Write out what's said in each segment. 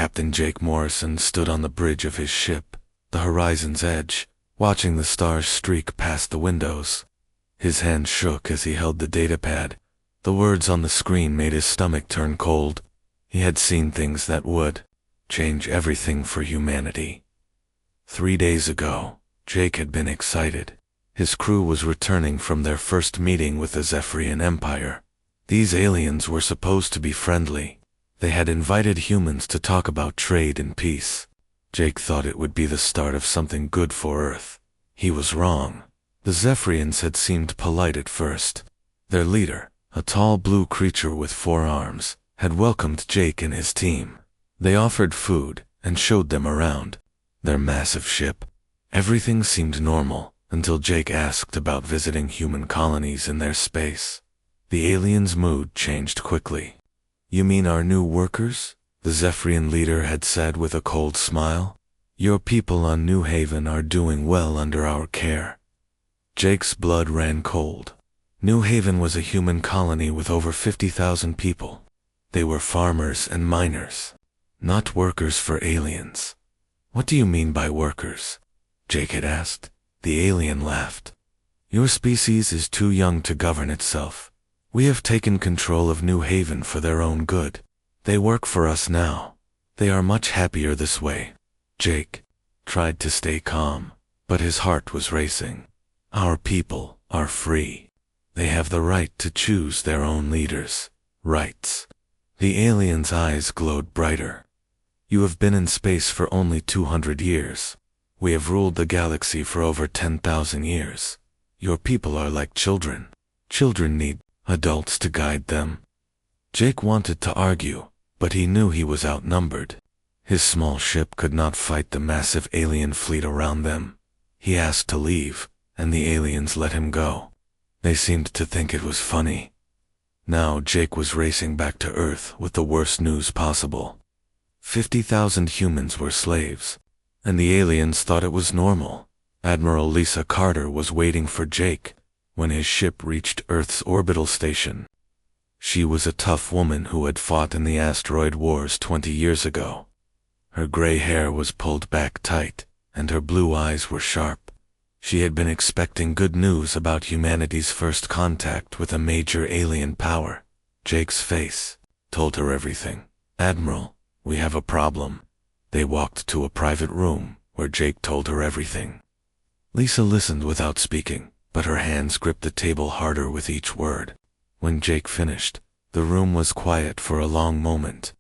Captain Jake Morrison stood on the bridge of his ship, the horizon's edge, watching the stars streak past the windows. His hand shook as he held the datapad. The words on the screen made his stomach turn cold. He had seen things that would change everything for humanity. 3 days ago, Jake had been excited. His crew was returning from their first meeting with the Zephyrian Empire. These aliens were supposed to be friendly. They had invited humans to talk about trade and peace. Jake thought it would be the start of something good for Earth. He was wrong. The Zephyrians had seemed polite at first. Their leader, a tall blue creature with 4 arms, had welcomed Jake and his team. They offered food and showed them around their massive ship. Everything seemed normal until Jake asked about visiting human colonies in their space. The alien's mood changed quickly. "You mean our new workers?" the Zephyrian leader had said with a cold smile. "Your people on New Haven are doing well under our care." Jake's blood ran cold. New Haven was a human colony with over 50,000 people. They were farmers and miners, not workers for aliens. "What do you mean by workers?" Jake had asked. The alien laughed. "Your species is too young to govern itself. We have taken control of New Haven for their own good. They work for us now. They are much happier this way." Jake tried to stay calm, but his heart was racing. "Our people are free. They have the right to choose their own leaders." Rights. The alien's eyes glowed brighter. "You have been in space for only 200 years. We have ruled the galaxy for over 10,000 years. Your people are like children. Children need adults to guide them." Jake wanted to argue, but he knew he was outnumbered. His small ship could not fight the massive alien fleet around them. He asked to leave, and the aliens let him go. They seemed to think it was funny. Now Jake was racing back to Earth with the worst news possible. 50,000 humans were slaves, and the aliens thought it was normal. Admiral Lisa Carter was waiting for Jake when his ship reached Earth's orbital station. She was a tough woman who had fought in the asteroid wars 20 years ago. Her gray hair was pulled back tight, and her blue eyes were sharp. She had been expecting good news about humanity's first contact with a major alien power. Jake's face told her everything. "Admiral, we have a problem." They walked to a private room where Jake told her everything. Lisa listened without speaking, but her hands gripped the table harder with each word. When Jake finished, the room was quiet for a long moment.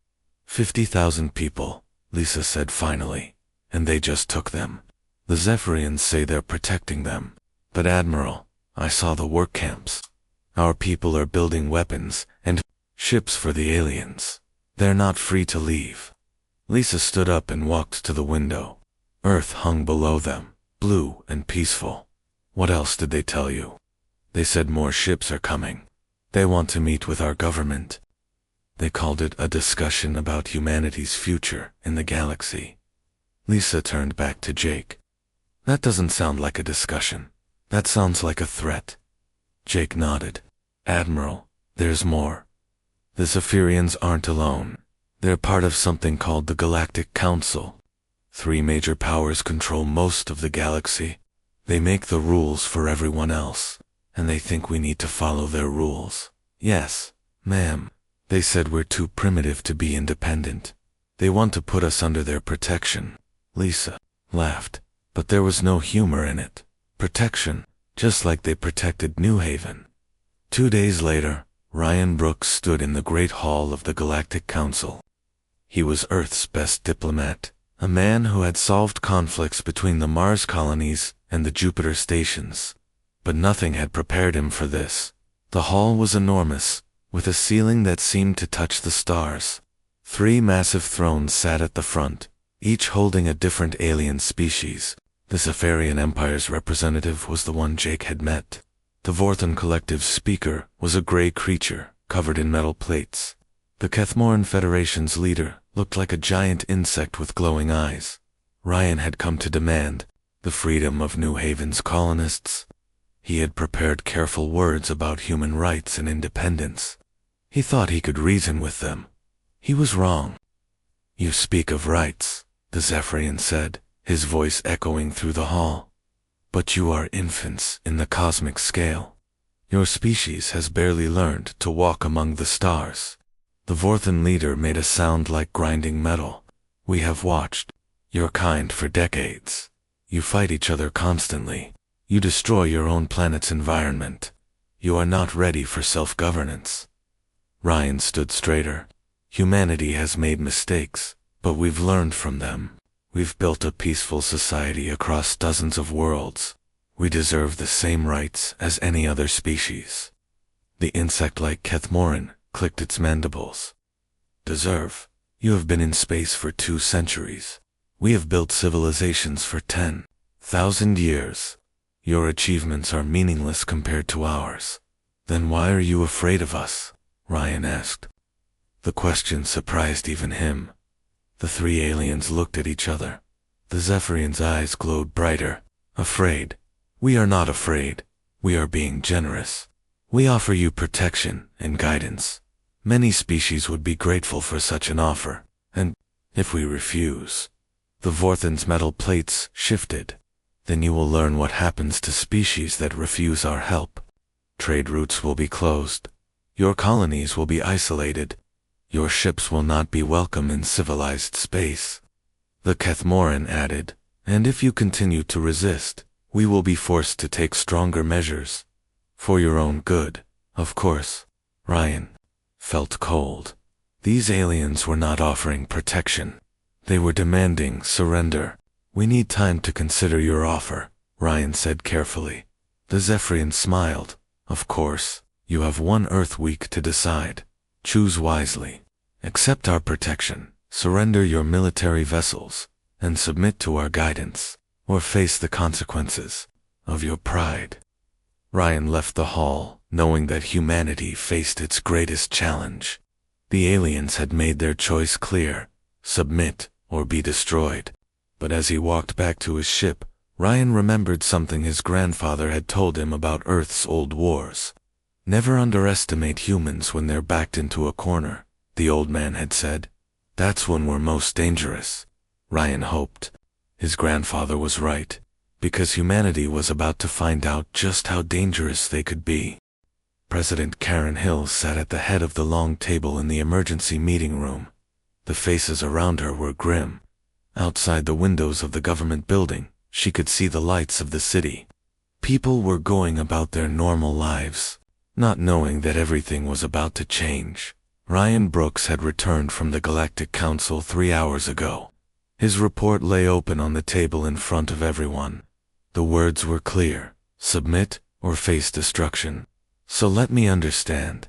50,000 people, Lisa said finally, and they just took them. The Zephyrians say they're protecting them. But Admiral, I saw the work camps. Our people are building weapons and ships for the aliens. They're not free to leave. Lisa stood up and walked to the window. Earth hung below them, blue and peaceful. "What else did they tell you?" "They said more ships are coming. They want to meet with our government." They called it a discussion about humanity's future in the galaxy. Lisa turned back to Jake. "That doesn't sound like a discussion. That sounds like a threat." Jake nodded. "Admiral, there's more. The Zephyrians aren't alone. They're part of something called the Galactic Council. 3 major powers control most of the galaxy. They make the rules for everyone else, and they think we need to follow their rules." "Yes, ma'am. They said we're too primitive to be independent. They want to put us under their protection." Lisa laughed, but there was no humor in it. Protection, just like they protected New Haven. 2 days later, Ryan Brooks stood in the Great Hall of the Galactic Council. He was Earth's best diplomat, a man who had solved conflicts between the Mars colonies and the Jupiter stations. But nothing had prepared him for this. The hall was enormous, with a ceiling that seemed to touch the stars. 3 massive thrones sat at the front, each holding a different alien species. The Zephyrian Empire's representative was the one Jake had met. The Vorthon Collective's speaker was a gray creature, covered in metal plates. The Kethmoran Federation's leader looked like a giant insect with glowing eyes. Ryan had come to demand the freedom of New Haven's colonists. He had prepared careful words about human rights and independence. He thought he could reason with them. He was wrong. You speak of rights, the Zephyrian said, his voice echoing through the hall. But you are infants in the cosmic scale. Your species has barely learned to walk among the stars. The Vorthan leader made a sound like grinding metal. We have watched your kind for decades. You fight each other constantly. You destroy your own planet's environment. You are not ready for self-governance. Ryan stood straighter. Humanity has made mistakes, but we've learned from them. We've built a peaceful society across dozens of worlds. We deserve the same rights as any other species. The insect-like Kethmoran clicked its mandibles. Deserve? You have been in space for 2 centuries. We have built civilizations for 10,000 years. Your achievements are meaningless compared to ours. Then why are you afraid of us? Ryan asked. The question surprised even him. The 3 aliens looked at each other. The Zephyrian's eyes glowed brighter. Afraid? We are not afraid. We are being generous. We offer you protection and guidance. Many species would be grateful for such an offer. And if we refuse, the Vorthan's metal plates shifted. Then you will learn what happens to species that refuse our help. Trade routes will be closed. Your colonies will be isolated. Your ships will not be welcome in civilized space. The Kethmoran added, and if you continue to resist, we will be forced to take stronger measures. For your own good, of course. Ryan felt cold. These aliens were not offering protection. They were demanding surrender. We need time to consider your offer, Ryan said carefully. The Zephyrian smiled. Of course, you have 1 Earth week to decide. Choose wisely. Accept our protection, surrender your military vessels, and submit to our guidance, or face the consequences of your pride. Ryan left the hall, knowing that humanity faced its greatest challenge. The aliens had made their choice clear: submit or be destroyed. But as he walked back to his ship, Ryan remembered something his grandfather had told him about Earth's old wars. Never underestimate humans when they're backed into a corner, the old man had said. That's when we're most dangerous. Ryan hoped his grandfather was right, because humanity was about to find out just how dangerous they could be. President Karen Hill sat at the head of the long table in the emergency meeting room. The faces around her were grim. Outside the windows of the government building, she could see the lights of the city. People were going about their normal lives, not knowing that everything was about to change. Ryan Brooks had returned from the Galactic Council 3 hours ago. His report lay open on the table in front of everyone. The words were clear: submit or face destruction. So let me understand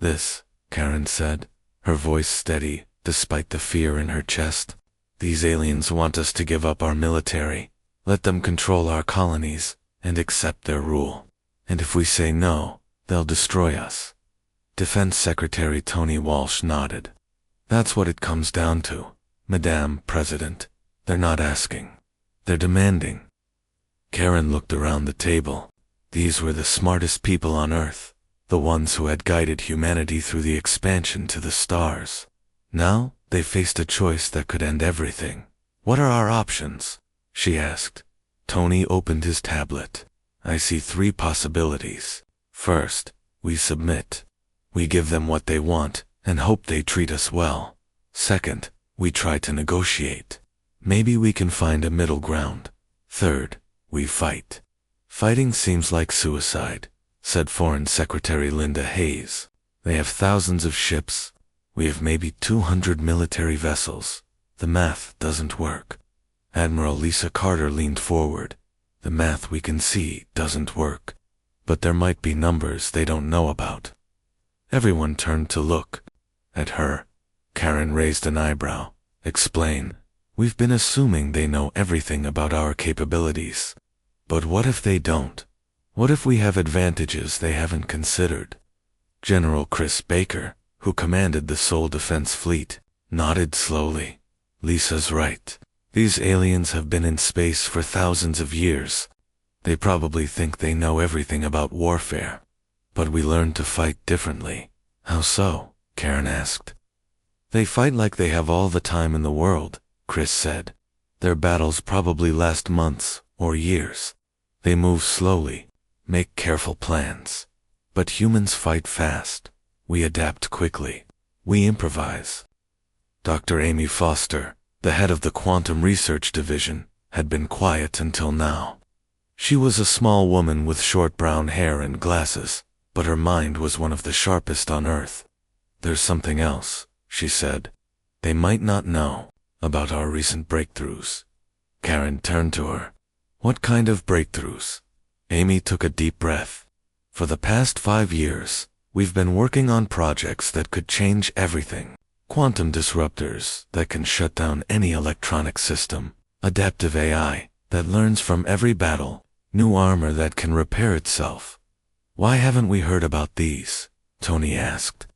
this, Karen said, her voice steady despite the fear in her chest. These aliens want us to give up our military, let them control our colonies, and accept their rule. And if we say no, they'll destroy us. Defense Secretary Tony Walsh nodded. That's what it comes down to, Madame President. They're not asking. They're demanding. Karen looked around the table. These were the smartest people on Earth, the ones who had guided humanity through the expansion to the stars. Now, they faced a choice that could end everything. What are our options? She asked. Tony opened his tablet. I see 3 possibilities. First, we submit. We give them what they want and hope they treat us well. Second, we try to negotiate. Maybe we can find a middle ground. Third, we fight. Fighting seems like suicide, said Foreign Secretary Linda Hayes. They have thousands of ships. We have maybe 200 military vessels. The math doesn't work. Admiral Lisa Carter leaned forward. The math we can see doesn't work. But there might be numbers they don't know about. Everyone turned to look at her. Karen raised an eyebrow. Explain. We've been assuming they know everything about our capabilities. But what if they don't? What if we have advantages they haven't considered? General Chris Baker, who commanded the Soul Defense Fleet, nodded slowly. Lisa's right. These aliens have been in space for thousands of years. They probably think they know everything about warfare. But we learned to fight differently. How so? Karen asked. They fight like they have all the time in the world, Chris said. Their battles probably last months or years. They move slowly, make careful plans. But humans fight fast. We adapt quickly. We improvise. Dr. Amy Foster, the head of the Quantum Research Division, had been quiet until now. She was a small woman with short brown hair and glasses, but her mind was one of the sharpest on Earth. "There's something else," she said. "They might not know about our recent breakthroughs." Karen turned to her. "What kind of breakthroughs?" Amy took a deep breath. "For the past 5 years, we've been working on projects that could change everything. Quantum disruptors that can shut down any electronic system, adaptive AI that learns from every battle, new armor that can repair itself." "Why haven't we heard about these?" Tony asked.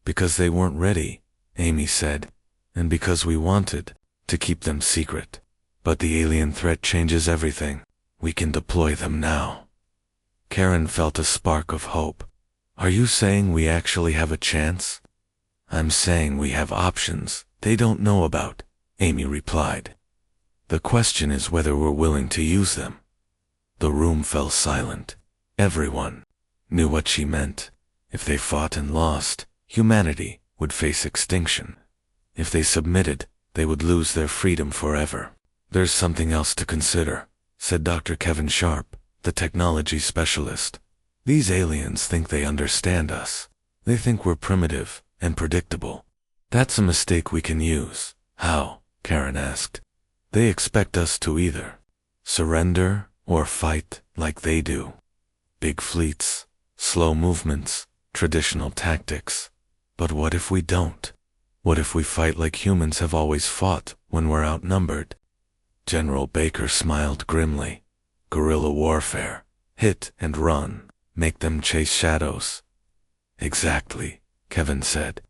"Because they weren't ready," Amy said, "and because we wanted to keep them secret. But the alien threat changes everything. We can deploy them now." Karen felt a spark of hope. "Are you saying we actually have a chance?" "I'm saying we have options they don't know about," Amy replied. "The question is whether we're willing to use them." The room fell silent. Everyone knew what she meant. If they fought and lost, humanity would face extinction. If they submitted, they would lose their freedom forever. "There's something else to consider," said Dr. Kevin Sharp, the technology specialist. "These aliens think they understand us. They think we're primitive and predictable. That's a mistake we can use." "How?" Karen asked. "They expect us to either surrender or fight like they do. Big fleets, slow movements, traditional tactics. But what if we don't? What if we fight like humans have always fought when we're outnumbered?" General Baker smiled grimly. "Guerrilla warfare. Hit and run. Make them chase shadows." "Exactly," Kevin said.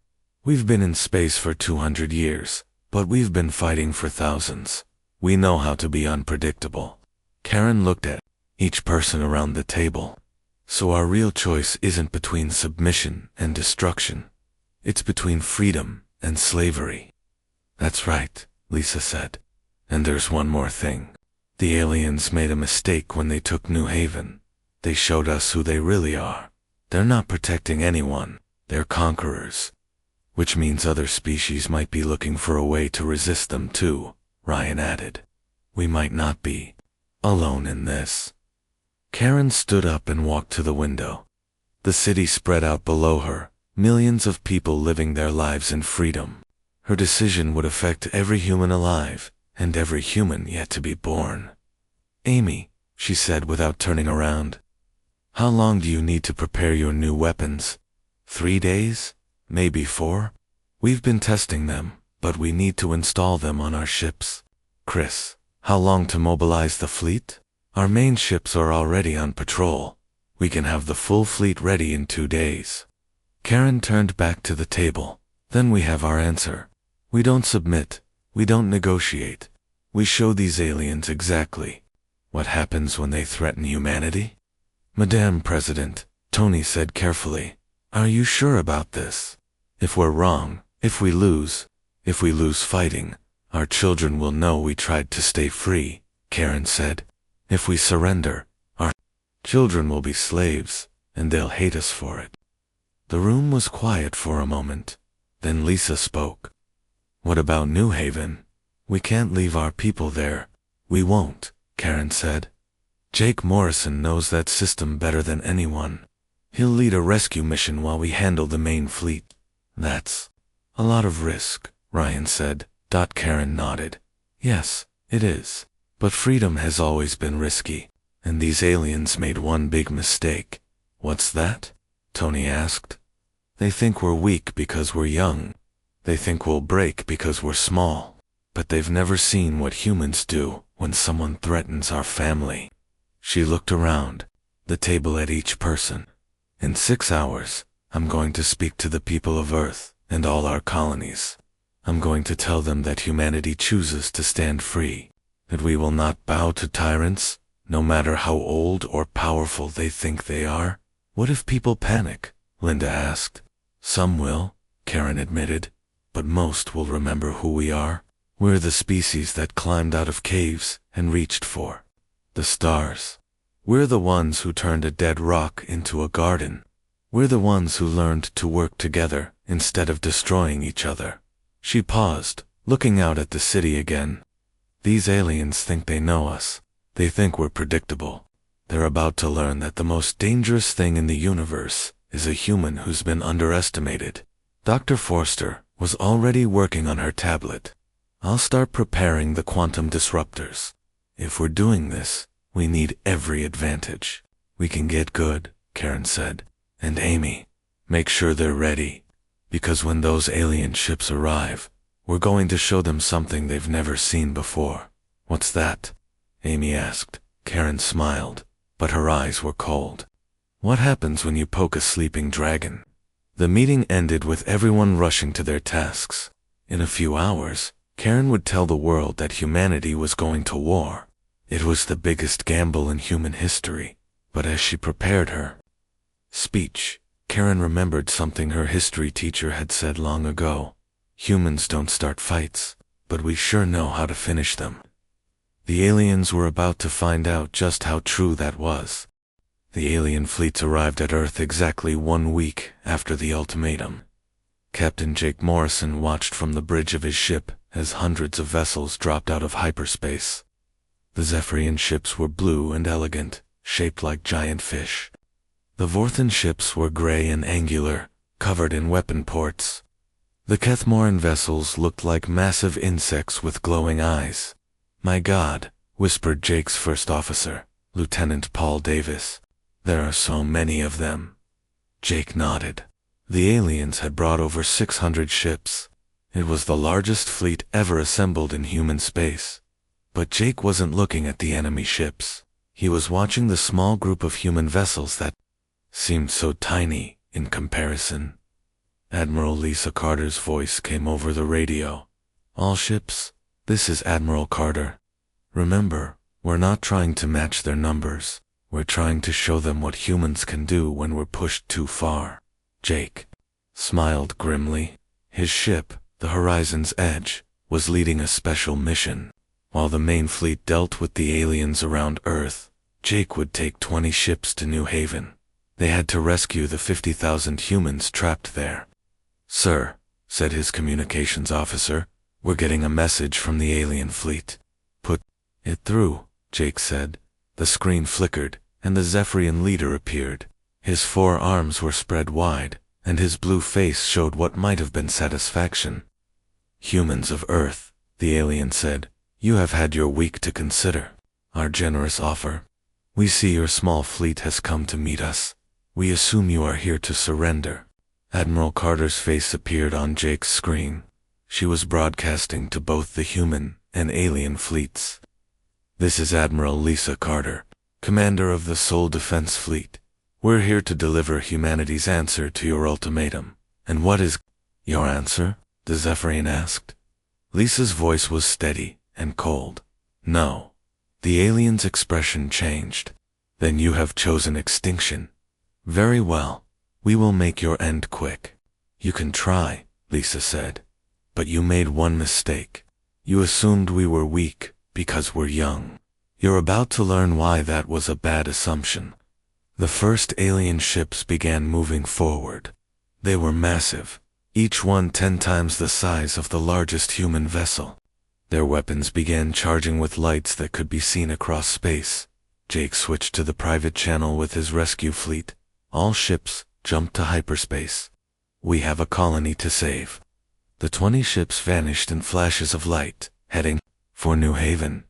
"We've been in space for 200 years, but we've been fighting for thousands. We know how to be unpredictable." Karen looked at each person around the table. "So our real choice isn't between submission and destruction. It's between freedom and slavery." "That's right," Lisa said. "And there's one more thing. The aliens made a mistake when they took New Haven. They showed us who they really are. They're not protecting anyone. They're conquerors. Which means other species might be looking for a way to resist them too," Ryan added. "We might not be alone in this." Karen stood up and walked to the window. The city spread out below her, millions of people living their lives in freedom. Her decision would affect every human alive, and every human yet to be born. "Amy," she said without turning around, "how long do you need to prepare your new weapons? 3 days? Maybe 4? We've been testing them, but we need to install them on our ships." "Chris, how long to mobilize the fleet?" "Our main ships are already on patrol. We can have the full fleet ready in 2 days." Karen turned back to the table. "Then we have our answer. We don't submit. We don't negotiate. We show these aliens exactly what happens when they threaten humanity." "Madame President," Tony said carefully, "are you sure about this? If we're wrong, if we lose fighting, our children will know we tried to stay free," Karen said. "If we surrender, our children will be slaves, and they'll hate us for it." The room was quiet for a moment. Then Lisa spoke. "What about New Haven? We can't leave our people there." "We won't," Karen said. "Jake Morrison knows that system better than anyone. He'll lead a rescue mission while we handle the main fleet." "That's a lot of risk," Ryan said. Karen nodded. "Yes, it is. But freedom has always been risky, and these aliens made one big mistake." "What's that?" Tony asked. "They think we're weak because we're young. They think we'll break because we're small. But they've never seen what humans do when someone threatens our family." She looked around the table at each person. "In 6 hours, I'm going to speak to the people of Earth and all our colonies. I'm going to tell them that humanity chooses to stand free, that we will not bow to tyrants, no matter how old or powerful they think they are." "What if people panic?" Linda asked. "Some will," Karen admitted. but most will remember who we are. We're the species that climbed out of caves and reached for the stars. We're the ones who turned a dead rock into a garden. We're the ones who learned to work together instead of destroying each other. She paused, looking out at the city again. These aliens think they know us. They think we're predictable. They're about to learn that the most dangerous thing in the universe is a human who's been underestimated. Dr. Forster was already working on her tablet. I'll start preparing the quantum disruptors. If we're doing this, we need every advantage. We can get good, Karen said. And Amy, make sure they're ready. Because when those alien ships arrive, we're going to show them something they've never seen before. What's that? Amy asked. Karen smiled, but her eyes were cold. What happens when you poke a sleeping dragon? The meeting ended with everyone rushing to their tasks. In a few hours, Karen would tell the world that humanity was going to war. It was the biggest gamble in human history, but as she prepared her speech, Karen remembered something her history teacher had said long ago. Humans don't start fights, but we sure know how to finish them. The aliens were about to find out just how true that was. The alien fleets arrived at Earth exactly 1 week after the ultimatum. Captain Jake Morrison watched from the bridge of his ship as hundreds of vessels dropped out of hyperspace. The Zephyrian ships were blue and elegant, shaped like giant fish. The Vorthan ships were gray and angular, covered in weapon ports. The Kethmoran vessels looked like massive insects with glowing eyes. My God, whispered Jake's first officer, Lieutenant Paul Davis. There are so many of them. Jake nodded. The aliens had brought over 600 ships. It was the largest fleet ever assembled in human space. But Jake wasn't looking at the enemy ships. He was watching the small group of human vessels that seemed so tiny in comparison. Admiral Lisa Carter's voice came over the radio. All ships, this is Admiral Carter. Remember, we're not trying to match their numbers. We're trying to show them what humans can do when we're pushed too far. Jake smiled grimly. His ship, the Horizon's Edge, was leading a special mission. While the main fleet dealt with the aliens around Earth, Jake would take 20 ships to New Haven. They had to rescue the 50,000 humans trapped there. Sir, said his communications officer, we're getting a message from the alien fleet. Put it through, Jake said. The screen flickered, and the Zephyrian leader appeared. His 4 arms were spread wide, and his blue face showed what might have been satisfaction. Humans of Earth, the alien said, you have had your week to consider our generous offer. We see your small fleet has come to meet us. We assume you are here to surrender. Admiral Carter's face appeared on Jake's screen. She was broadcasting to both the human and alien fleets. This is Admiral Lisa Carter, commander of the Soul Defense Fleet. We're here to deliver humanity's answer to your ultimatum. And what is your answer? The Zephyrian asked. Lisa's voice was steady and cold. No. The alien's expression changed. Then you have chosen extinction. Very well. We will make your end quick. You can try, Lisa said. But you made one mistake. You assumed we were weak because we're young. You're about to learn why that was a bad assumption. The first alien ships began moving forward. They were massive, each one 10 times the size of the largest human vessel. Their weapons began charging with lights that could be seen across space. Jake switched to the private channel with his rescue fleet. All ships jumped to hyperspace. We have a colony to save. The 20 ships vanished in flashes of light, heading for New Haven.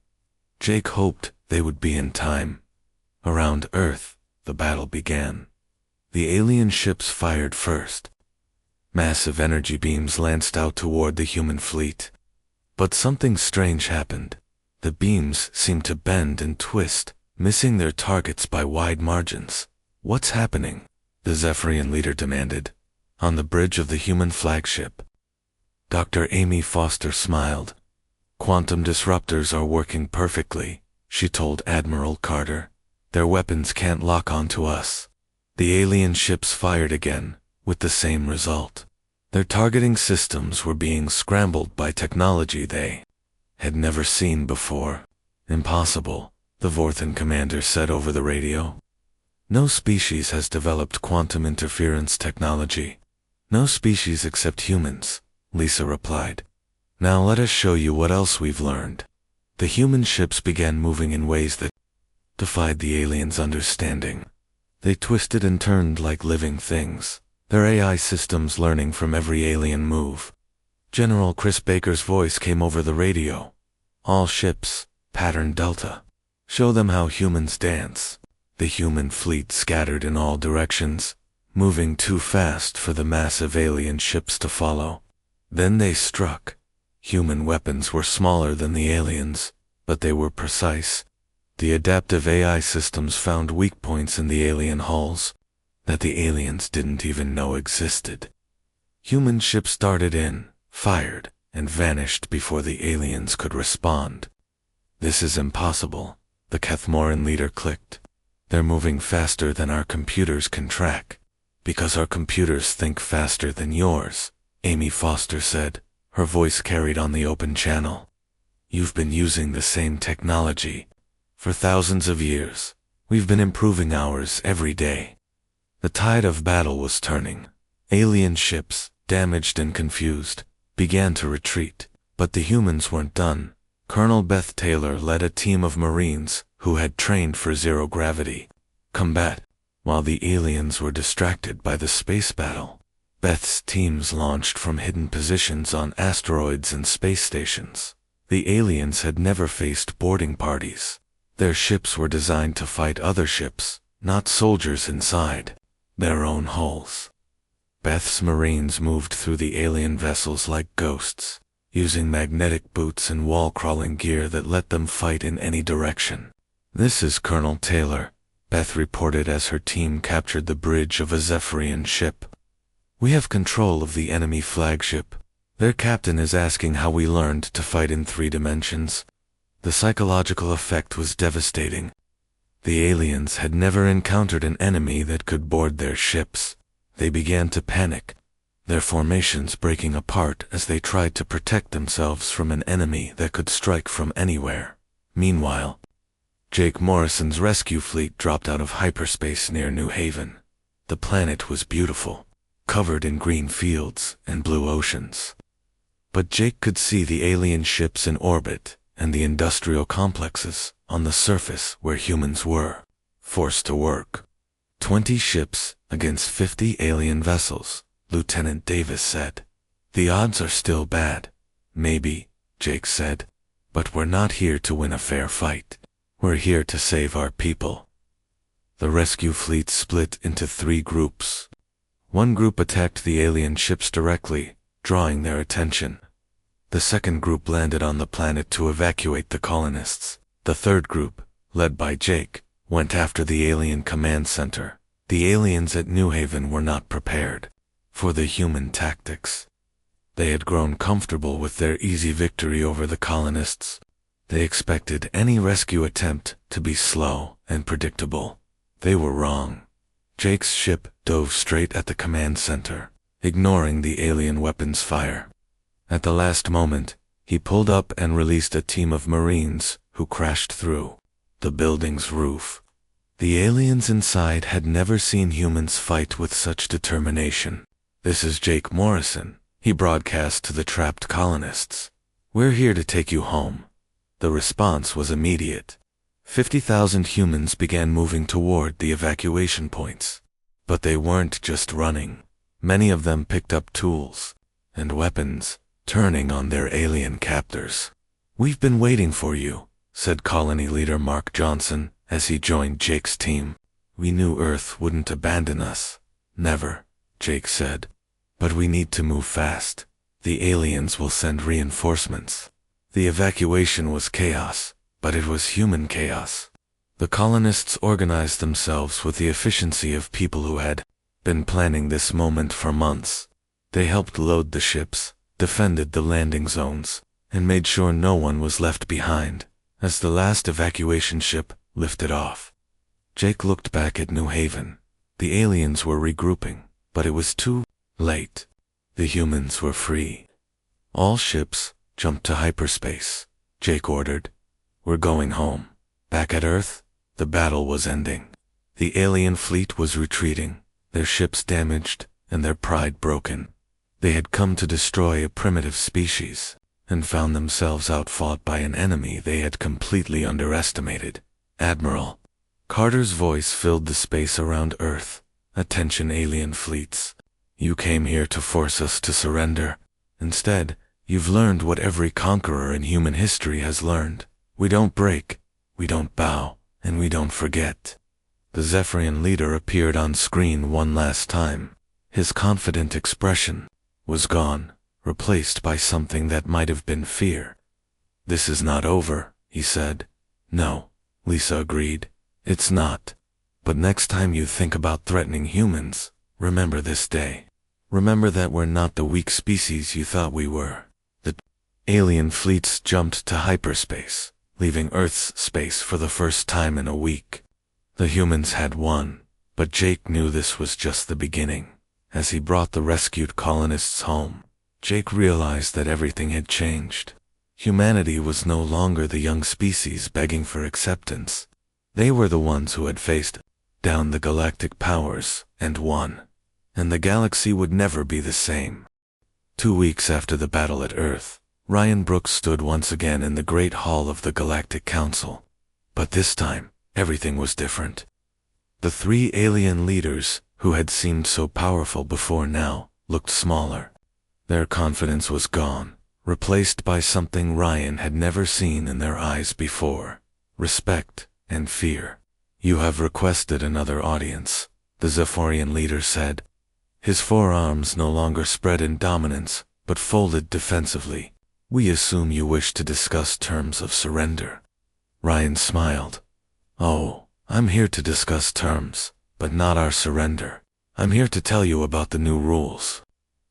Jake hoped they would be in time. Around Earth, the battle began. The alien ships fired first. Massive energy beams lanced out toward the human fleet. But something strange happened. The beams seemed to bend and twist, missing their targets by wide margins. What's happening? The Zephyrian leader demanded. On the bridge of the human flagship. Dr. Amy Foster smiled. Quantum disruptors are working perfectly, she told Admiral Carter. Their weapons can't lock onto us. The alien ships fired again, with the same result. Their targeting systems were being scrambled by technology they had never seen before. Impossible, the Vorthan commander said over the radio. No species has developed quantum interference technology. No species except humans, Lisa replied. Now let us show you what else we've learned. The human ships began moving in ways that defied the aliens' understanding. They twisted and turned like living things, their AI systems learning from every alien move. General Chris Baker's voice came over the radio. All ships, pattern Delta. Show them how humans dance. The human fleet scattered in all directions, moving too fast for the massive alien ships to follow. Then they struck. Human weapons were smaller than the aliens, but they were precise. The adaptive AI systems found weak points in the alien hulls that the aliens didn't even know existed. Human ships darted in, fired, and vanished before the aliens could respond. This is impossible, the Kethmoran leader clicked. They're moving faster than our computers can track. Because our computers think faster than yours, Amy Foster said, her voice carried on the open channel. You've been using the same technology. For thousands of years, we've been improving ours every day. The tide of battle was turning. Alien ships, damaged and confused, began to retreat, but the humans weren't done. Colonel Beth Taylor led a team of Marines who had trained for zero-gravity combat, while the aliens were distracted by the space battle. Beth's teams launched from hidden positions on asteroids and space stations. The aliens had never faced boarding parties. Their ships were designed to fight other ships, not soldiers inside their own hulls. Beth's Marines moved through the alien vessels like ghosts, using magnetic boots and wall-crawling gear that let them fight in any direction. This is Colonel Taylor, Beth reported as her team captured the bridge of a Zephyrian ship. We have control of the enemy flagship. Their captain is asking how we learned to fight in 3 dimensions. The psychological effect was devastating. The aliens had never encountered an enemy that could board their ships. They began to panic, their formations breaking apart as they tried to protect themselves from an enemy that could strike from anywhere. Meanwhile, Jake Morrison's rescue fleet dropped out of hyperspace near New Haven. The planet was beautiful, covered in green fields and blue oceans. But Jake could see the alien ships in orbit and the industrial complexes on the surface where humans were forced to work. 20 ships against 50 alien vessels, Lieutenant Davis said. The odds are still bad. Maybe, Jake said, but we're not here to win a fair fight. We're here to save our people. The rescue fleet split into 3 groups. One group attacked the alien ships directly, drawing their attention. The second group landed on the planet to evacuate the colonists. The third group, led by Jake, went after the alien command center. The aliens at New Haven were not prepared for the human tactics. They had grown comfortable with their easy victory over the colonists. They expected any rescue attempt to be slow and predictable. They were wrong. Jake's ship dove straight at the command center, ignoring the alien weapons fire. At the last moment, he pulled up and released a team of Marines who crashed through the building's roof. The aliens inside had never seen humans fight with such determination. This is Jake Morrison, he broadcast to the trapped colonists. We're here to take you home. The response was immediate. 50,000 humans began moving toward the evacuation points. But they weren't just running. Many of them picked up tools and weapons, turning on their alien captors. We've been waiting for you, said colony leader Mark Johnson as he joined Jake's team. We knew Earth wouldn't abandon us. Never, Jake said. But we need to move fast. The aliens will send reinforcements. The evacuation was chaos, but it was human chaos. The colonists organized themselves with the efficiency of people who had been planning this moment for months. They helped load the ships, defended the landing zones, and made sure no one was left behind as the last evacuation ship lifted off. Jake looked back at New Haven. The aliens were regrouping, but it was too late. The humans were free. All ships jumped to hyperspace, Jake ordered. We're going home. Back at Earth, the battle was ending. The alien fleet was retreating, their ships damaged and their pride broken. They had come to destroy a primitive species and found themselves outfought by an enemy they had completely underestimated. Admiral. Carter's voice filled the space around Earth. Attention, alien fleets. You came here to force us to surrender. Instead, you've learned what every conqueror in human history has learned. We don't break, we don't bow, and we don't forget. The Zephyrian leader appeared on screen one last time. His confident expression was gone, replaced by something that might have been fear. This is not over, he said. No, Lisa agreed. It's not. But next time you think about threatening humans, remember this day. Remember that we're not the weak species you thought we were. The alien fleets jumped to hyperspace, leaving Earth's space for the first time in a week. The humans had won, but Jake knew this was just the beginning. As he brought the rescued colonists home, Jake realized that everything had changed. Humanity was no longer the young species begging for acceptance. They were the ones who had faced down the galactic powers and won. And the galaxy would never be the same. 2 weeks after the battle at Earth, Ryan Brooks stood once again in the Great Hall of the Galactic Council. But this time, everything was different. The 3 alien leaders, who had seemed so powerful before now, looked smaller. Their confidence was gone, replaced by something Ryan had never seen in their eyes before: respect and fear. You have requested another audience, the Zephyrian leader said. His forearms no longer spread in dominance, but folded defensively. We assume you wish to discuss terms of surrender. Ryan smiled. Oh, I'm here to discuss terms, but not our surrender. I'm here to tell you about the new rules.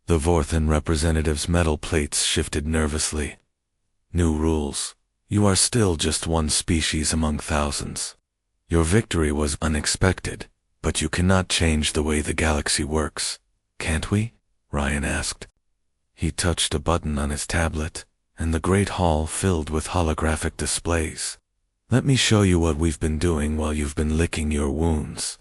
The Vorthan representative's metal plates shifted nervously. New rules. You are still just one species among thousands. Your victory was unexpected, but you cannot change the way the galaxy works. Can't we? Ryan asked. He touched a button on his tablet, and the Great Hall filled with holographic displays. Let me show you what we've been doing while you've been licking your wounds.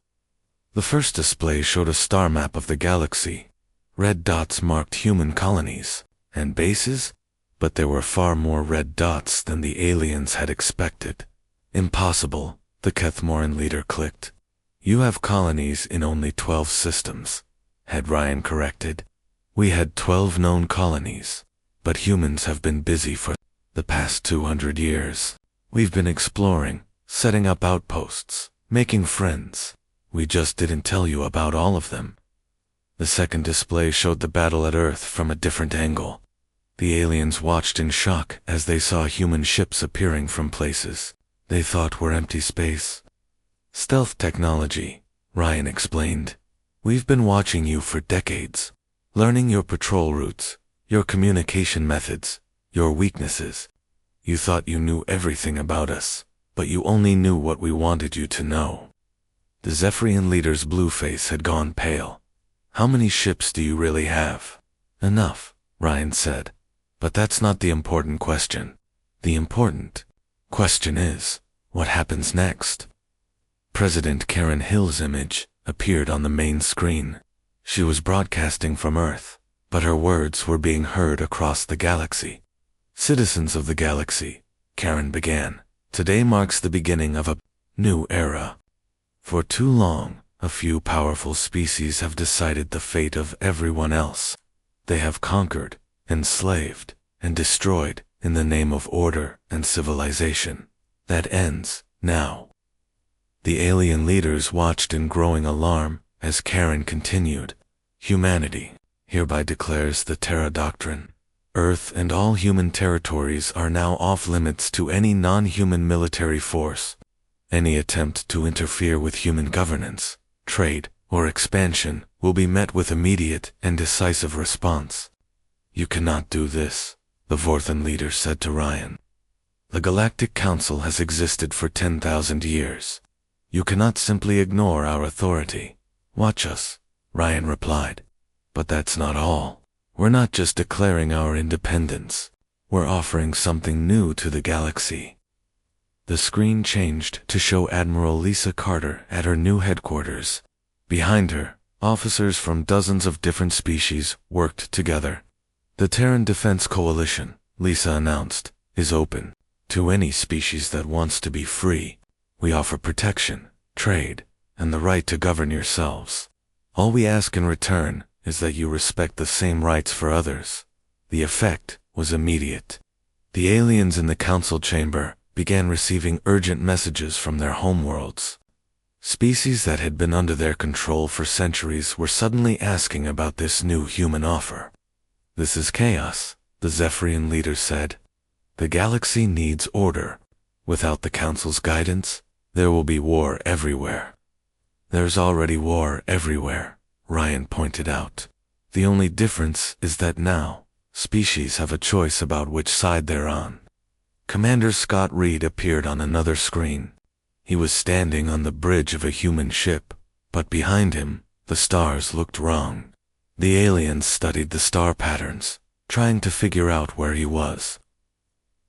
The first display showed a star map of the galaxy. Red dots marked human colonies and bases, but there were far more red dots than the aliens had expected. Impossible, the Kethmoran leader clicked. You have colonies in only 12 systems, had Ryan corrected. We had 12 known colonies, but humans have been busy for the past 200 years. We've been exploring, setting up outposts, making friends. We just didn't tell you about all of them. The second display showed the battle at Earth from a different angle. The aliens watched in shock as they saw human ships appearing from places they thought were empty space. Stealth technology, Ryan explained. We've been watching you for decades, learning your patrol routes, your communication methods, your weaknesses. You thought you knew everything about us, but you only knew what we wanted you to know. The Zephyrian leader's blue face had gone pale. How many ships do you really have? Enough, Ryan said. But that's not the important question. The important question is, what happens next? President Karen Hill's image appeared on the main screen. She was broadcasting from Earth, but her words were being heard across the galaxy. Citizens of the galaxy, Karen began, today marks the beginning of a new era. For too long, a few powerful species have decided the fate of everyone else. They have conquered, enslaved, and destroyed in the name of order and civilization. That ends now. The alien leaders watched in growing alarm as Karen continued. Humanity hereby declares the Terra Doctrine. Earth and all human territories are now off limits to any non-human military force. Any attempt to interfere with human governance, trade, or expansion will be met with immediate and decisive response. You cannot do this, the Vorthan leader said to Ryan. The Galactic Council has existed for 10,000 years. You cannot simply ignore our authority. Watch us, Ryan replied. But that's not all. We're not just declaring our independence. We're offering something new to the galaxy. The screen changed to show Admiral Lisa Carter at her new headquarters. Behind her, officers from dozens of different species worked together. The Terran Defense Coalition, Lisa announced, is open to any species that wants to be free. We offer protection, trade, and the right to govern yourselves. All we ask in return is that you respect the same rights for others. The effect was immediate. The aliens in the council chamber began receiving urgent messages from their homeworlds. Species that had been under their control for centuries were suddenly asking about this new human offer. This is chaos, the Zephyrian leader said. The galaxy needs order. Without the council's guidance, there will be war everywhere. There's already war everywhere, Ryan pointed out. The only difference is that now, species have a choice about which side they're on. Commander Scott Reed appeared on another screen. He was standing on the bridge of a human ship, but behind him, the stars looked wrong. The aliens studied the star patterns, trying to figure out where he was.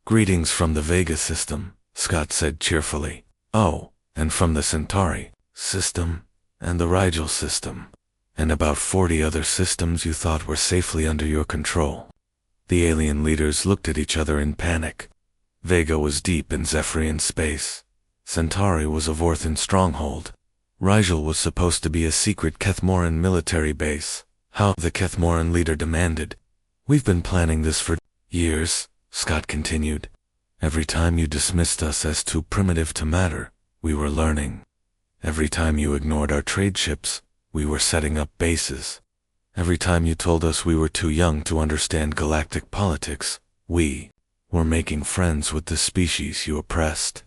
Greetings from the Vega system, Scott said cheerfully. Oh, and from the Centauri system, and the Rigel system, and about 40 other systems you thought were safely under your control. The alien leaders looked at each other in panic. Vega was deep in Zephyrian space. Centauri was a Vorthan stronghold. Rigel was supposed to be a secret Kethmoran military base. How? The Kethmoran leader demanded. We've been planning this for years, Scott continued. Every time you dismissed us as too primitive to matter, we were learning. Every time you ignored our trade ships, we were setting up bases. Every time you told us we were too young to understand galactic politics, we were making friends with the species you oppressed.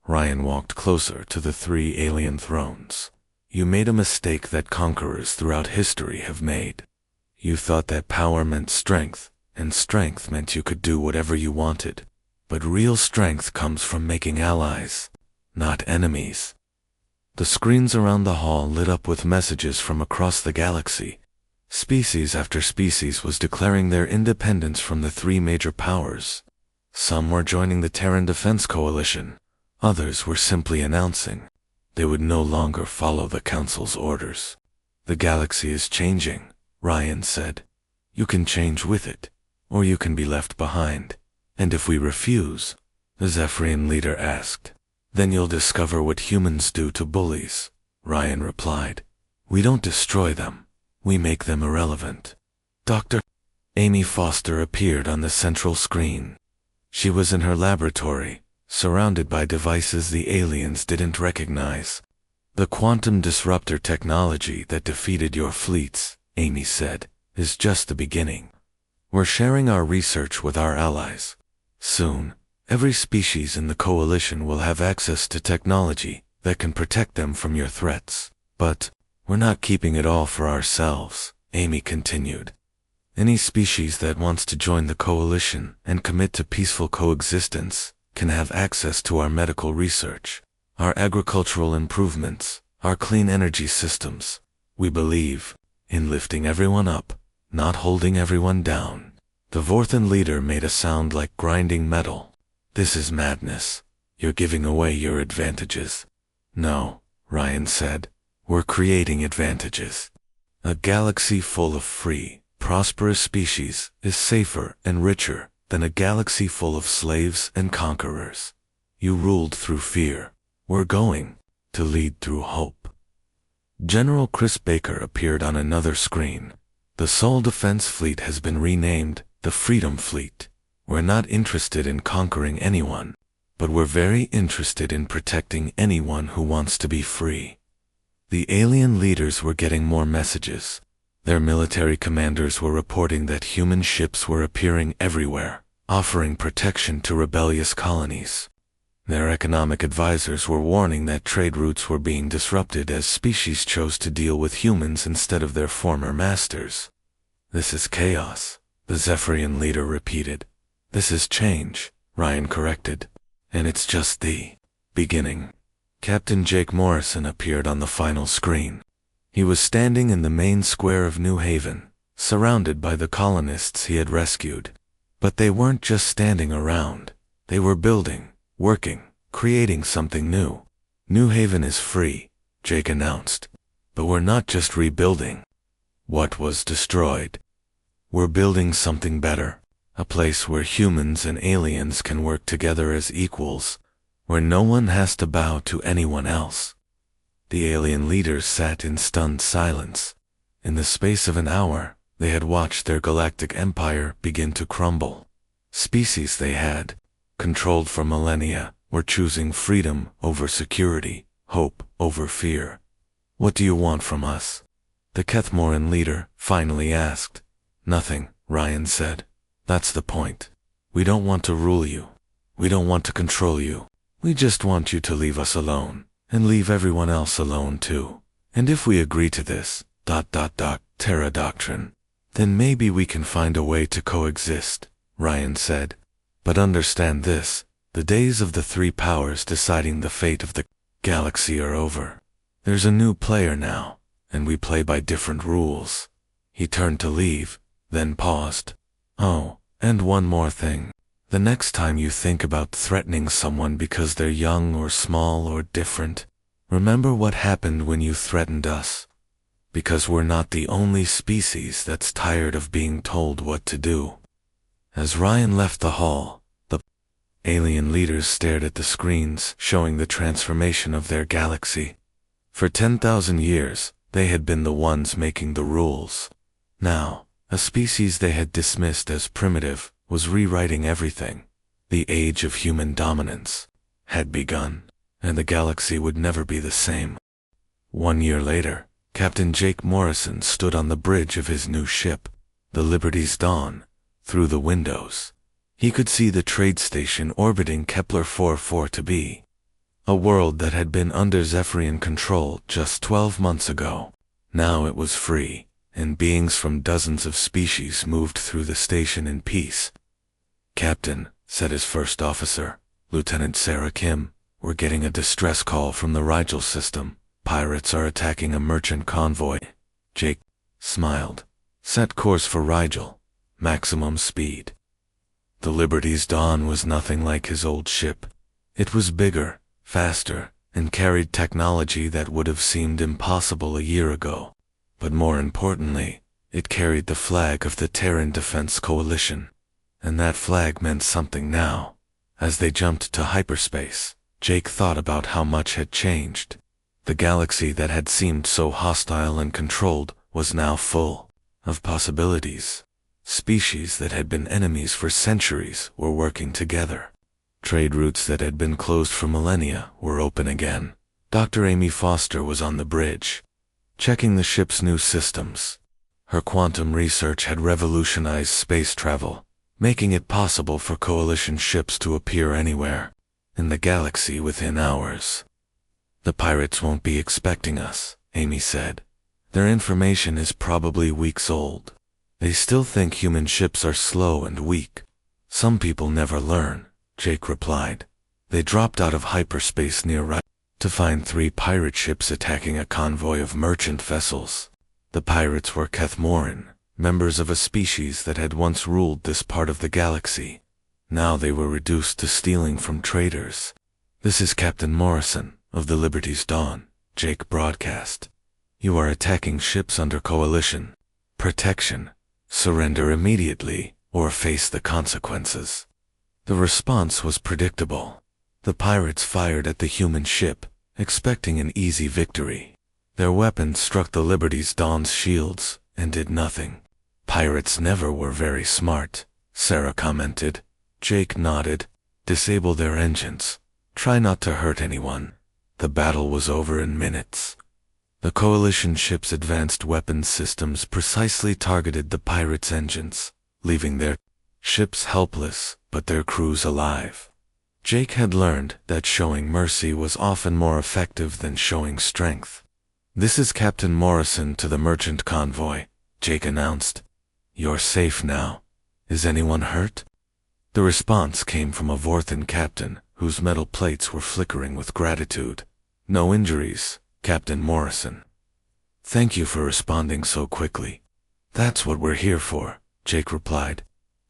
Ryan walked closer to the 3 alien thrones. You made a mistake that conquerors throughout history have made. You thought that power meant strength, and strength meant you could do whatever you wanted. But real strength comes from making allies, not enemies. The screens around the hall lit up with messages from across the galaxy. Species after species was declaring their independence from the 3 major powers. Some were joining the Terran Defense Coalition. Others were simply announcing they would no longer follow the Council's orders. The galaxy is changing, Ryan said. You can change with it, or you can be left behind. And if we refuse, the Zephyrian leader asked, then you'll discover what humans do to bullies, Ryan replied. We don't destroy them. We make them irrelevant. Dr. Amy Foster appeared on the central screen. She was in her laboratory, surrounded by devices the aliens didn't recognize. The quantum disruptor technology that defeated your fleets, Amy said, is just the beginning. We're sharing our research with our allies. Soon, every species in the coalition will have access to technology that can protect them from your threats. But we're not keeping it all for ourselves, Amy continued. Any species that wants to join the coalition and commit to peaceful coexistence can have access to our medical research, our agricultural improvements, our clean energy systems. We believe in lifting everyone up, not holding everyone down. The Vorthan leader made a sound like grinding metal. This is madness. You're giving away your advantages. No, Ryan said. We're creating advantages. A galaxy full of free, prosperous species is safer and richer than a galaxy full of slaves and conquerors. You ruled through fear. We're going to lead through hope. General Chris Baker appeared on another screen. The Sol Defense Fleet has been renamed the Freedom Fleet. We're not interested in conquering anyone, but we're very interested in protecting anyone who wants to be free. The alien leaders were getting more messages. Their military commanders were reporting that human ships were appearing everywhere, offering protection to rebellious colonies. Their economic advisors were warning that trade routes were being disrupted as species chose to deal with humans instead of their former masters. This is chaos, the Zephyrian leader repeated. This is change, Ryan corrected. And it's just the beginning. Captain Jake Morrison appeared on the final screen. He was standing in the main square of New Haven, surrounded by the colonists he had rescued. But they weren't just standing around. They were building, working, creating something new. New Haven is free, Jake announced. But we're not just rebuilding what was destroyed. We're building something better. A place where humans and aliens can work together as equals, where no one has to bow to anyone else. The alien leaders sat in stunned silence. In the space of an hour, they had watched their galactic empire begin to crumble. Species they had controlled for millennia were choosing freedom over security, hope over fear. "What do you want from us?" the Kethmoran leader finally asked. "Nothing," Ryan said. "That's the point. We don't want to rule you. We don't want to control you. We just want you to leave us alone, and leave everyone else alone too. And if we agree to this, Terra Doctrine, then maybe we can find a way to coexist," Ryan said. "But understand this, the days of the three powers deciding the fate of the galaxy are over. There's a new player now, and we play by different rules." He turned to leave, then paused. "Oh, and one more thing. The next time you think about threatening someone because they're young or small or different, remember what happened when you threatened us. Because we're not the only species that's tired of being told what to do." As Ryan left the hall, the alien leaders stared at the screens showing the transformation of their galaxy. For 10,000 years, they had been the ones making the rules. Now, a species they had dismissed as primitive was rewriting everything. The age of human dominance had begun, and the galaxy would never be the same. 1 year later, Captain Jake Morrison stood on the bridge of his new ship, the Liberty's Dawn. Through the windows, he could see the trade station orbiting Kepler 44b, a world that had been under Zephyrian control just 12 months ago. Now it was free, and beings from dozens of species moved through the station in peace. "Captain," said his first officer, Lieutenant Sarah Kim, "we're getting a distress call from the Rigel system. Pirates are attacking a merchant convoy." Jake smiled. "Set course for Rigel. Maximum speed." The Liberty's Dawn was nothing like his old ship. It was bigger, faster, and carried technology that would have seemed impossible a year ago. But more importantly, it carried the flag of the Terran Defense Coalition. And that flag meant something now. As they jumped to hyperspace, Jake thought about how much had changed. The galaxy that had seemed so hostile and controlled was now full of possibilities. Species that had been enemies for centuries were working together. Trade routes that had been closed for millennia were open again. Dr. Amy Foster was on the bridge, checking the ship's new systems. Her quantum research had revolutionized space travel, making it possible for Coalition ships to appear anywhere in the galaxy within hours. "The pirates won't be expecting us," Amy said. "Their information is probably weeks old. They still think human ships are slow and weak." "Some people never learn," Jake replied. They dropped out of hyperspace near Rigel to find 3 pirate ships attacking a convoy of merchant vessels. The pirates were Kethmoran, members of a species that had once ruled this part of the galaxy. Now they were reduced to stealing from traders. "This is Captain Morrison of the Liberty's Dawn," Jake broadcast. "You are attacking ships under Coalition protection. Surrender immediately or face the consequences." The response was predictable. The pirates fired at the human ship, expecting an easy victory. Their weapons struck the Liberty's Dawn's shields and did nothing. "Pirates never were very smart," Sarah commented. Jake nodded. "Disable their engines. Try not to hurt anyone." The battle was over in minutes. The Coalition ship's advanced weapons systems precisely targeted the pirates' engines, leaving their ships helpless but their crews alive. Jake had learned that showing mercy was often more effective than showing strength. "This is Captain Morrison to the merchant convoy," Jake announced. "You're safe now. Is anyone hurt?" The response came from a Vorthan captain whose metal plates were flickering with gratitude. "No injuries, Captain Morrison. Thank you for responding so quickly." That's what we're here for, Jake replied.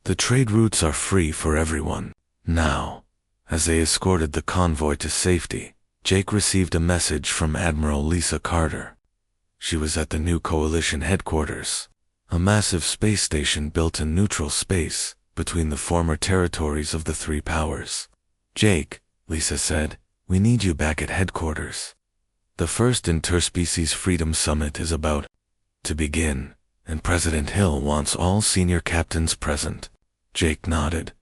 The trade routes are free for everyone. Now, as they escorted the convoy to safety, Jake received a message from Admiral Lisa Carter. She was at the new Coalition headquarters, a massive space station built in neutral space between the former territories of the three powers. Jake, Lisa said, we need you back at headquarters. The first Interspecies Freedom Summit is about to begin, and President Hill wants all senior captains present. Jake nodded.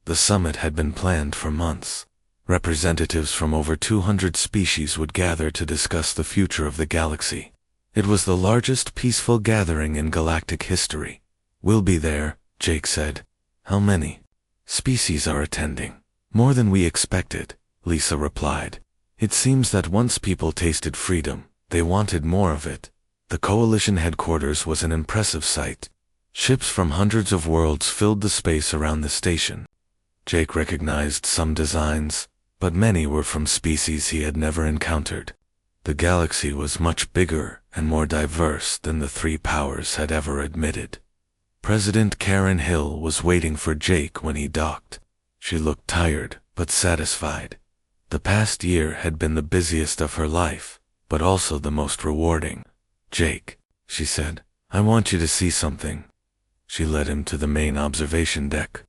The summit had been planned for months. Representatives from over 200 species would gather to discuss the future of the galaxy. It was the largest peaceful gathering in galactic history. We'll be there, Jake said. How many species are attending? More than we expected, Lisa replied. It seems that once people tasted freedom, they wanted more of it. The Coalition headquarters was an impressive sight. Ships from hundreds of worlds filled the space around the station. Jake recognized some designs, but many were from species he had never encountered. The galaxy was much bigger and more diverse than the three powers had ever admitted. President Karen Hill was waiting for Jake when he docked. She looked tired, but satisfied. The past year had been the busiest of her life, but also the most rewarding. Jake, she said, I want you to see something. She led him to the main observation deck.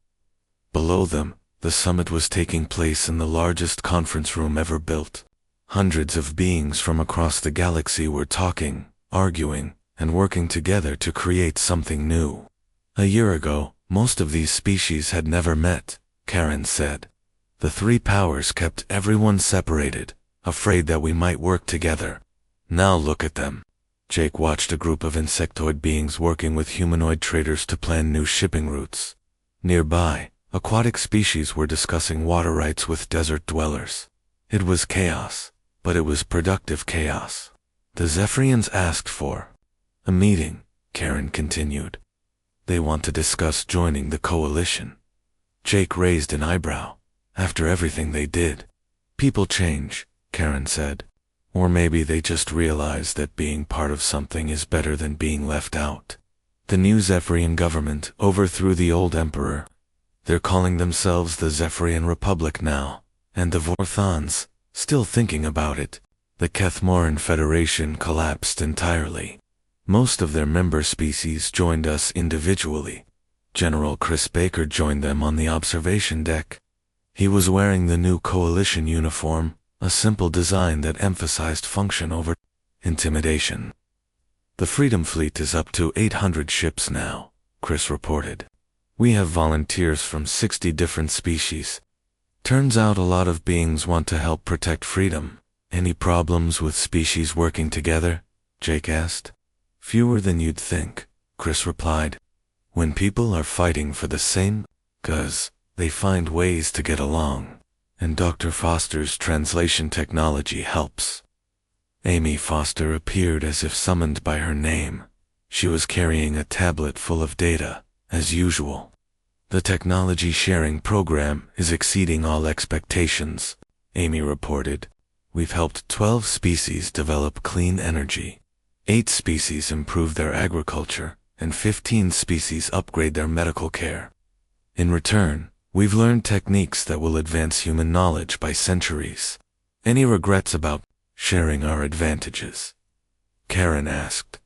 Below them, the summit was taking place in the largest conference room ever built. Hundreds of beings from across the galaxy were talking, arguing, and working together to create something new. A year ago, most of these species had never met, Karen said. The three powers kept everyone separated, afraid that we might work together. Now look at them. Jake watched a group of insectoid beings working with humanoid traders to plan new shipping routes. Nearby, aquatic species were discussing water rights with desert dwellers. It was chaos, but it was productive chaos. The Zephyrians asked for a meeting, Karen continued. They want to discuss joining the Coalition. Jake raised an eyebrow. After everything they did. People change, Karen said. Or maybe they just realize that being part of something is better than being left out. The new Zephyrian government overthrew the old emperor. They're calling themselves the Zephyrian Republic now, and the Vorthons, still thinking about it. The Kethmoran Federation collapsed entirely. Most of their member species joined us individually. General Chris Baker joined them on the observation deck. He was wearing the new Coalition uniform, a simple design that emphasized function over intimidation. The Freedom Fleet is up to 800 ships now, Chris reported. We have volunteers from 60 different species. Turns out a lot of beings want to help protect freedom. Any problems with species working together? Jake asked. Fewer than you'd think, Chris replied. When people are fighting for the same cause, they find ways to get along. And Dr. Foster's translation technology helps. Amy Foster appeared as if summoned by her name. She was carrying a tablet full of data, as usual. The technology sharing program is exceeding all expectations, Amy reported. We've helped 12 species develop clean energy. 8 species improve their agriculture, and 15 species upgrade their medical care. In return, we've learned techniques that will advance human knowledge by centuries. Any regrets about sharing our advantages? Karen asked.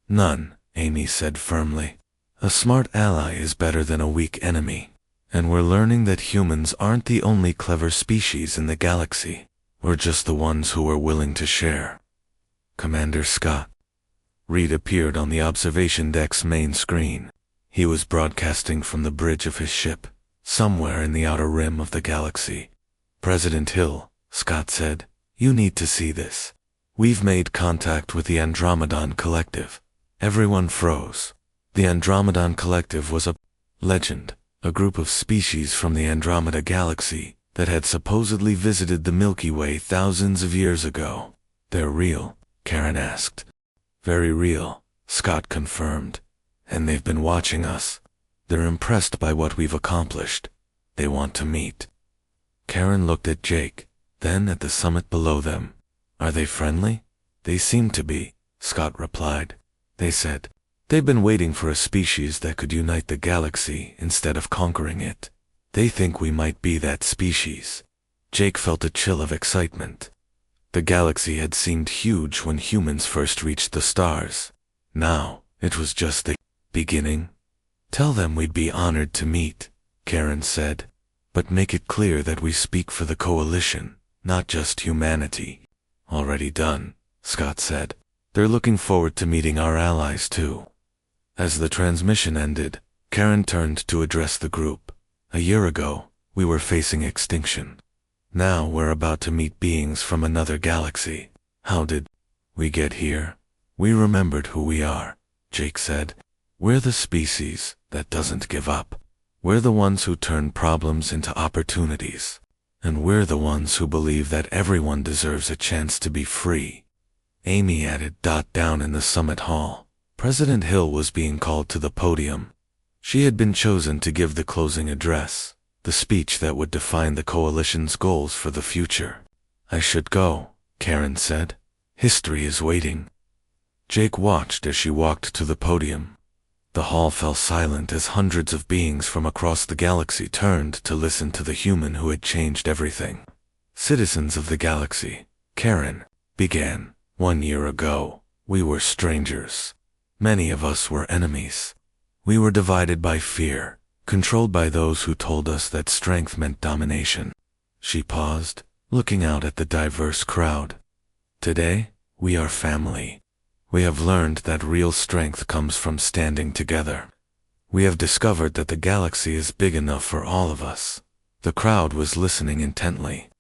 None, Amy said firmly. A smart ally is better than a weak enemy. And we're learning that humans aren't the only clever species in the galaxy. We're just the ones who are willing to share. Commander Scott. Reed appeared on the observation deck's main screen. He was broadcasting from the bridge of his ship, somewhere in the outer rim of the galaxy. President Hill, Scott said, you need to see this. We've made contact with the Andromedon Collective. Everyone froze. The Andromedon Collective was a legend, a group of species from the Andromeda Galaxy that had supposedly visited the Milky Way thousands of years ago. They're real? Karen asked. Very real, Scott confirmed. And they've been watching us. They're impressed by what we've accomplished. They want to meet. Karen looked at Jake, then at the summit below them. Are they friendly? They seem to be, Scott replied. They said, They've been waiting for a species that could unite the galaxy instead of conquering it. They think we might be that species. Jake felt a chill of excitement. The galaxy had seemed huge when humans first reached the stars. Now, it was just the beginning. Tell them we'd be honored to meet, Karen said. But make it clear that we speak for the coalition, not just humanity. Already done, Scott said. They're looking forward to meeting our allies too. As the transmission ended, Karen turned to address the group. A year ago, we were facing extinction. Now we're about to meet beings from another galaxy. How did we get here? We remembered who we are, Jake said. We're the species that doesn't give up. We're the ones who turn problems into opportunities. And we're the ones who believe that everyone deserves a chance to be free. Amy added. Down in the summit hall, President Hill was being called to the podium. She had been chosen to give the closing address, the speech that would define the coalition's goals for the future. I should go, Karen said. History is waiting. Jake watched as she walked to the podium. The hall fell silent as hundreds of beings from across the galaxy turned to listen to the human who had changed everything. Citizens of the galaxy, Karen began. 1 year ago, we were strangers. Many of us were enemies. We were divided by fear, controlled by those who told us that strength meant domination. She paused, looking out at the diverse crowd. Today, we are family. We have learned that real strength comes from standing together. We have discovered that the galaxy is big enough for all of us. The crowd was listening intently.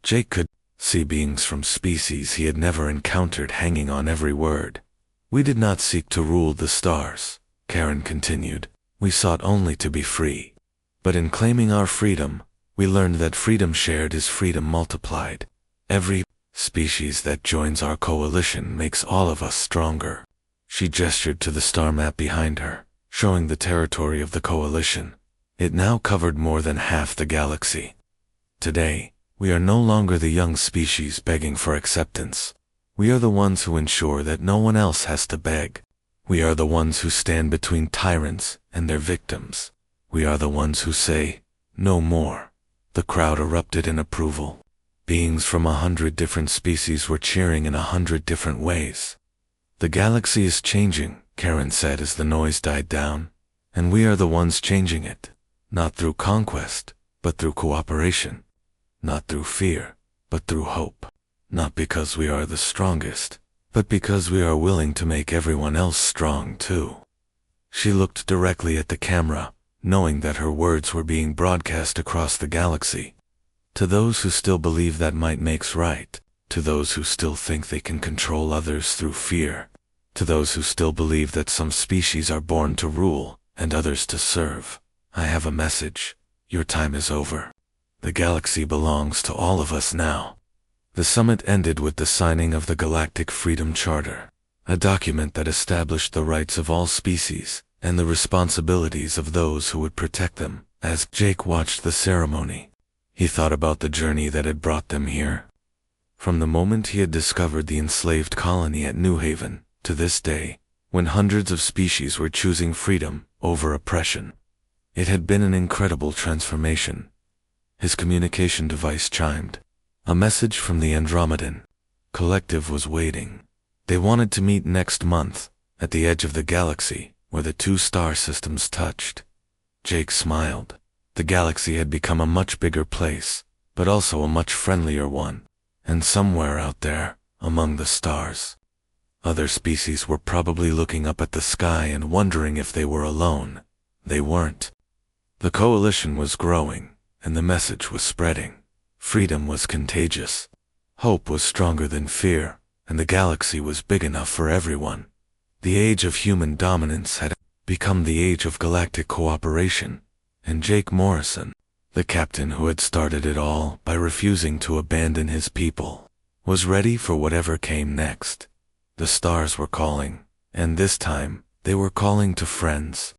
Jake could see beings from species he had never encountered hanging on every word. We did not seek to rule the stars, Karen continued. We sought only to be free. But in claiming our freedom, we learned that freedom shared is freedom multiplied. Every species that joins our coalition makes all of us stronger. She gestured to the star map behind her, showing the territory of the coalition. It now covered more than half the galaxy. Today, we are no longer the young species begging for acceptance. We are the ones who ensure that no one else has to beg. We are the ones who stand between tyrants and their victims. We are the ones who say, no more. The crowd erupted in approval. Beings from 100 different species were cheering in 100 different ways. The galaxy is changing, Karen said as the noise died down. And we are the ones changing it. Not through conquest, but through cooperation. Not through fear, but through hope. Not because we are the strongest, but because we are willing to make everyone else strong too. She looked directly at the camera, knowing that her words were being broadcast across the galaxy. To those who still believe that might makes right, to those who still think they can control others through fear, to those who still believe that some species are born to rule and others to serve, I have a message. Your time is over. The galaxy belongs to all of us now. The summit ended with the signing of the Galactic Freedom Charter, a document that established the rights of all species and the responsibilities of those who would protect them. As Jake watched the ceremony, he thought about the journey that had brought them here. From the moment he had discovered the enslaved colony at New Haven, to this day, when hundreds of species were choosing freedom over oppression. It had been an incredible transformation. His communication device chimed. A message from the Andromedan collective was waiting. They wanted to meet next month, at the edge of the galaxy, where the two star systems touched. Jake smiled. The galaxy had become a much bigger place, but also a much friendlier one. And somewhere out there, among the stars, other species were probably looking up at the sky and wondering if they were alone. They weren't. The coalition was growing, and the message was spreading. Freedom was contagious. Hope was stronger than fear, and the galaxy was big enough for everyone. The age of human dominance had become the age of galactic cooperation, and Jake Morrison, the captain who had started it all by refusing to abandon his people, was ready for whatever came next. The stars were calling, and this time, they were calling to friends.